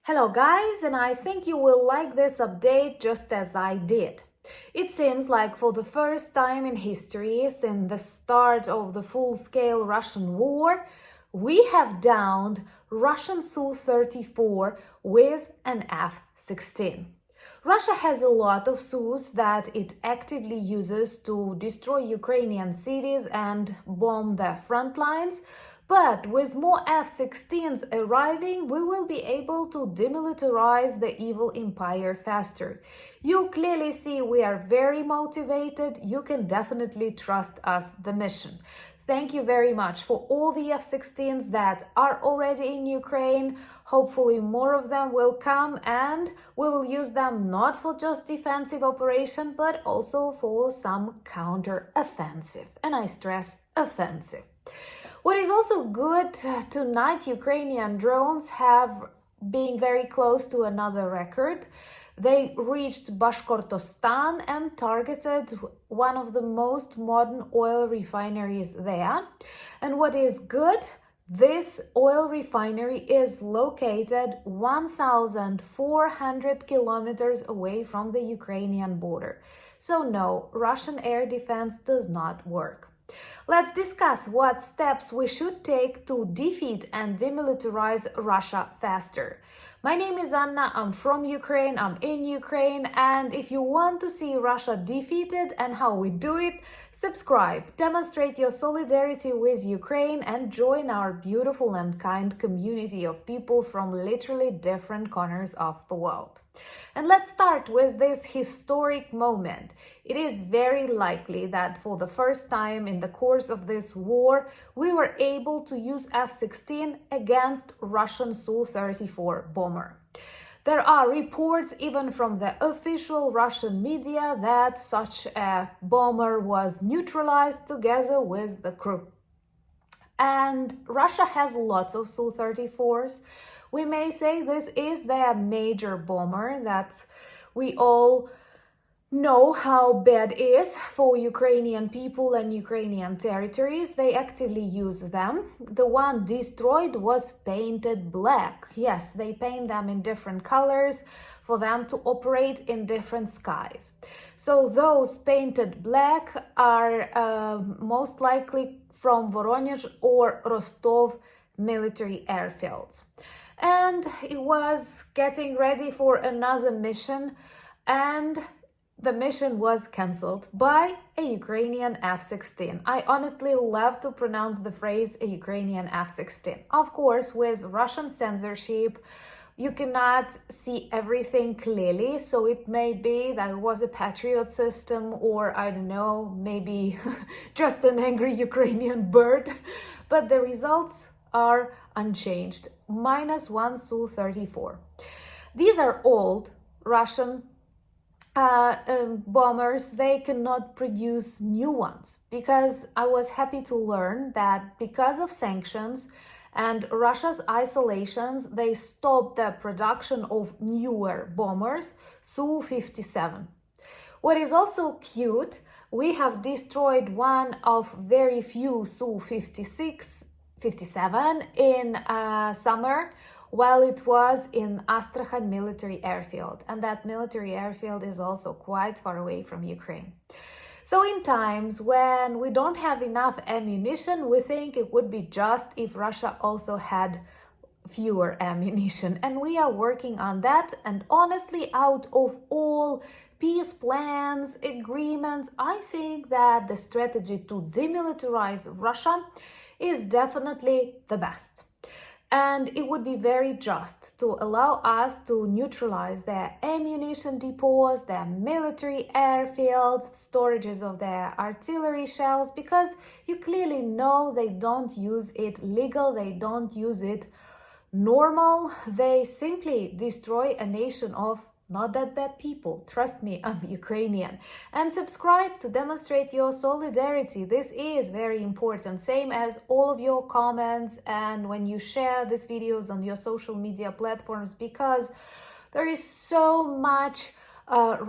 Hello guys, and I think you will like this update just as I did. It seems like for the first time in history, since the start of the full-scale Russian war, we have downed Russian Su-34 with an F-16. Russia has a lot of Sus that it actively uses to destroy Ukrainian cities and bomb their front lines, but with more F-16s arriving, we will be able to demilitarize the evil empire faster. You clearly see we are very motivated. You can definitely trust us the mission. Thank you very much for all the F-16s that are already in Ukraine. Hopefully more of them will come and we will use them not for just defensive operation, but also for some counter-offensive. And I stress offensive. What is also good, tonight Ukrainian drones have been very close to another record. They reached Bashkortostan and targeted one of the most modern oil refineries there. And what is good, this oil refinery is located 1,400 kilometers away from the Ukrainian border. So no, Russian air defense does not work. Let's discuss what steps we should take to defeat and demilitarize Russia faster. My name is Anna, I'm from Ukraine, I'm in Ukraine, and if you want to see Russia defeated and how we do it, subscribe, demonstrate your solidarity with Ukraine, and join our beautiful and kind community of people from literally different corners of the world. And let's start with this historic moment. It is very likely that for the first time in the course of this war, we were able to use F-16 against Russian Su-34 bomber. There are reports even from the official Russian media that such a bomber was neutralized together with the crew. And Russia has lots of Su-34s. We may say this is their major bomber, that we all know how bad it is for Ukrainian people and Ukrainian territories. They actively use them. The one destroyed was painted black. Yes, they paint them in different colors for them to operate in different skies. So those painted black are most likely from Voronezh or Rostov military airfields. And it was getting ready for another mission, and the mission was cancelled by a Ukrainian F-16. I honestly love to pronounce the phrase a Ukrainian F-16. Of course, with Russian censorship, you cannot see everything clearly, so it may be that it was a Patriot system, or I don't know, maybe just an angry Ukrainian bird, but the results are unchanged, -1 Su-34. These are old Russian bombers. They cannot produce new ones, because I was happy to learn that because of sanctions and Russia's isolations, they stopped the production of newer bombers, Su-57. What is also cute, we have destroyed one of very few Su-57 in summer while it was in Astrakhan military airfield, and that military airfield is also quite far away from Ukraine. So in times when we don't have enough ammunition, we think it would be just if Russia also had fewer ammunition, and we are working on that. And honestly, out of all peace plans, agreements, I think that the strategy to demilitarize Russia is definitely the best. And it would be very just to allow us to neutralize their ammunition depots, their military airfields, storages of their artillery shells, because you clearly know they don't use it legal, they don't use it normal, they simply destroy a nation of not that bad people. Trust me, I'm Ukrainian. And subscribe to demonstrate your solidarity. This is very important, same as all of your comments and when you share these videos on your social media platforms, because there is so much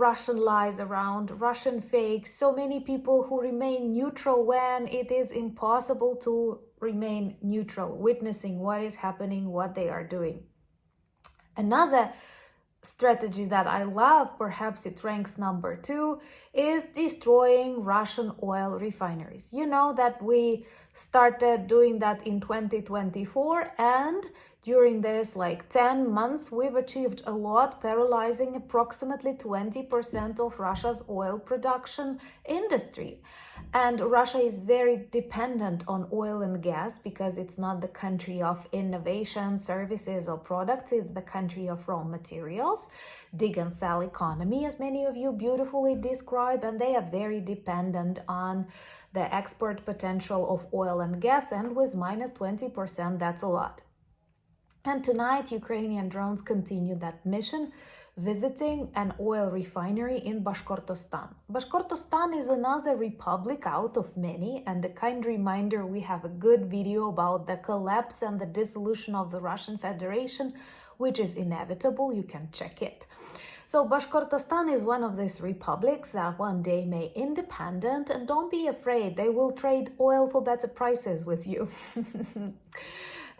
Russian lies around, Russian fakes, so many people who remain neutral when it is impossible to remain neutral, witnessing what is happening, what they are doing. Another strategy that I love, perhaps it ranks number 2, is destroying Russian oil refineries. You know that we started doing that in 2024, and during this 10 months we've achieved a lot, paralyzing approximately 20% of Russia's oil production industry. And Russia is very dependent on oil and gas because it's not the country of innovation, services, or products. It's the country of raw materials, dig and sell economy, as many of you beautifully describe, and they are very dependent on the export potential of oil and gas, and with minus 20%, that's a lot. And tonight, Ukrainian drones continue that mission, visiting an oil refinery in Bashkortostan. Bashkortostan is another republic out of many, and a kind reminder, we have a good video about the collapse and the dissolution of the Russian Federation, which is inevitable. You can check it. So Bashkortostan is one of these republics that one day may independent, and don't be afraid, they will trade oil for better prices with you.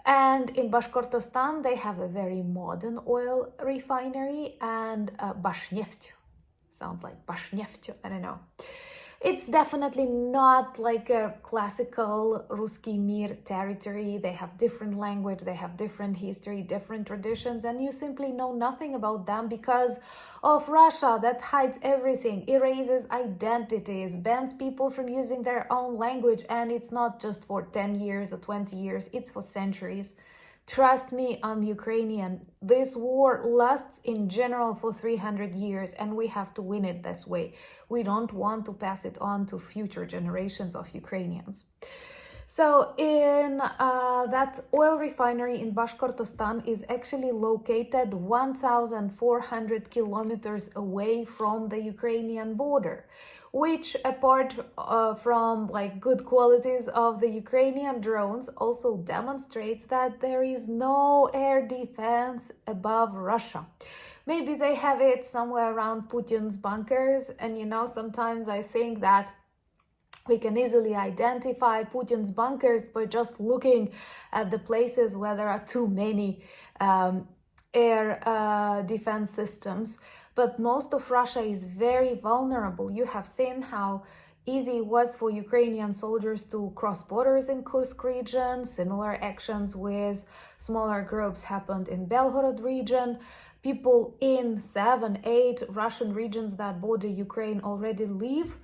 And in Bashkortostan, they have a very modern oil refinery and Bashneft. Sounds like Bashneft, I don't know. It's definitely not like a classical Ruski Mir territory. They have different language, they have different history, different traditions, and you simply know nothing about them because of Russia that hides everything, erases identities, bans people from using their own language, and it's not just for 10 years or 20 years, it's for centuries. Trust me, I'm Ukrainian. This war lasts in general for 300 years, and we have to win it this way. We don't want to pass it on to future generations of Ukrainians. So in that oil refinery in Bashkortostan is actually located 1,400 kilometers away from the Ukrainian border, which apart from good qualities of the Ukrainian drones also demonstrates that there is no air defense above Russia. Maybe they have it somewhere around Putin's bunkers, and sometimes I think that we can easily identify Putin's bunkers by just looking at the places where there are too many air defense systems. But most of Russia is very vulnerable. You have seen how easy it was for Ukrainian soldiers to cross borders in Kursk region. Similar actions with smaller groups happened in Belgorod region. People in 7, 8 Russian regions that border Ukraine already live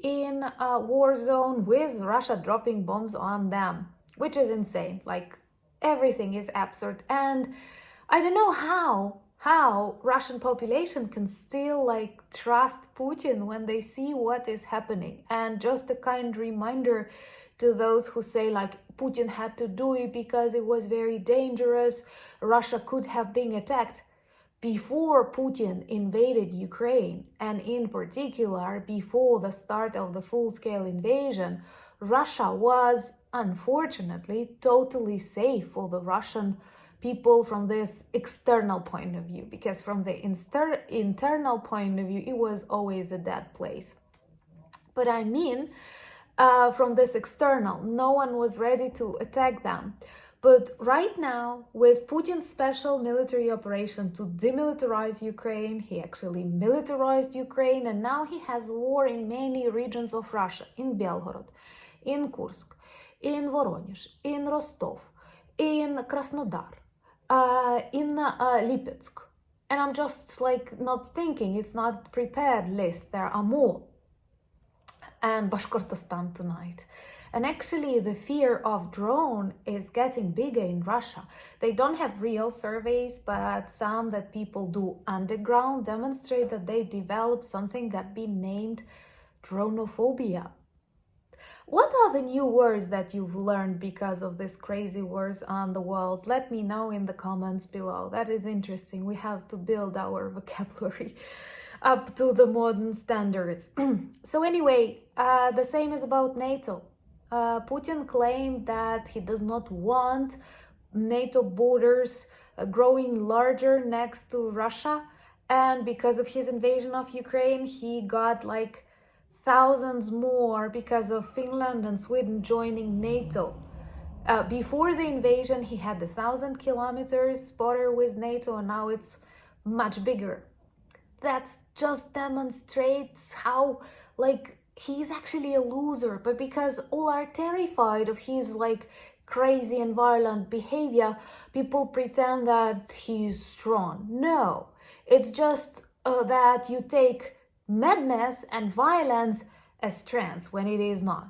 in a war zone with Russia dropping bombs on them, which is insane. Everything is absurd. And I don't know how Russian population can still trust Putin when they see what is happening. And just a kind reminder to those who say Putin had to do it because it was very dangerous, Russia could have been attacked. Before Putin invaded Ukraine, and in particular before the start of the full-scale invasion, Russia was unfortunately totally safe for the Russian people from this external point of view, because from the internal point of view, it was always a dead place. But I mean, from this external, no one was ready to attack them. But right now, with Putin's special military operation to demilitarize Ukraine, he actually militarized Ukraine, and now he has war in many regions of Russia, in Belgorod, in Kursk, in Voronezh, in Rostov, in Krasnodar, in Lipetsk. And I'm just not thinking, it's not prepared list, there are more. And Bashkortostan tonight. And actually the fear of drone is getting bigger in Russia. They don't have real surveys, but some that people do underground demonstrate that they developed something that been named dronophobia. What are the new words that you've learned because of these crazy wars on the world? Let me know in the comments below. That is interesting. We have to build our vocabulary up to the modern standards. So anyway, the same is about NATO. Putin claimed that he does not want NATO borders growing larger next to Russia, and because of his invasion of Ukraine, he got thousands more because of Finland and Sweden joining NATO. Before the invasion, he had 1,000 kilometers border with NATO, and now it's much bigger. That just demonstrates how, like, he's actually a loser. But because all are terrified of his, like, crazy and violent behavior, people pretend that he's strong. No, it's just that you take madness and violence as strength when it is not.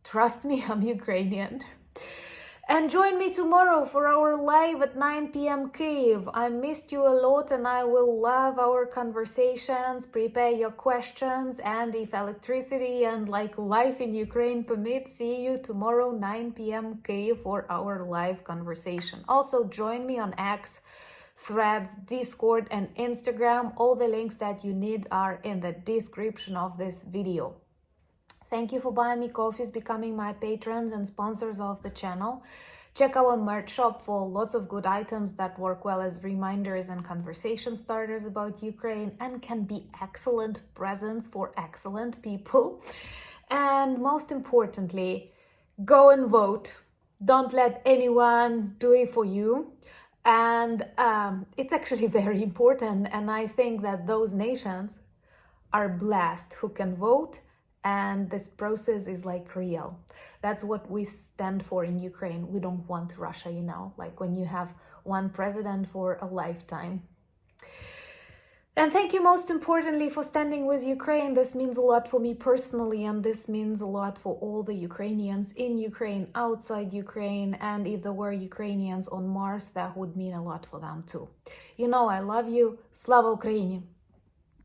Trust me, I'm Ukrainian. And join me tomorrow for our live at 9 p.m. Kyiv. I missed you a lot and I will love our conversations. Prepare your questions, and if electricity and like life in Ukraine permit, see you tomorrow 9 p.m. Kyiv for our live conversation. Also join me on X, Threads, Discord and Instagram. All the links that you need are in the description of this video. Thank you for buying me coffees, becoming my patrons and sponsors of the channel. Check our merch shop for lots of good items that work well as reminders and conversation starters about Ukraine and can be excellent presents for excellent people. And most importantly, go and vote. Don't let anyone do it for you. And it's actually very important. And I think that those nations are blessed who can vote. And this process is like real. That's what we stand for in Ukraine. We don't want Russia, you know, like when you have one president for a lifetime. And thank you most importantly for standing with Ukraine. This means a lot for me personally, and this means a lot for all the Ukrainians in Ukraine, outside Ukraine, and if there were Ukrainians on Mars, that would mean a lot for them too. You know, I love you. Slava Ukraini!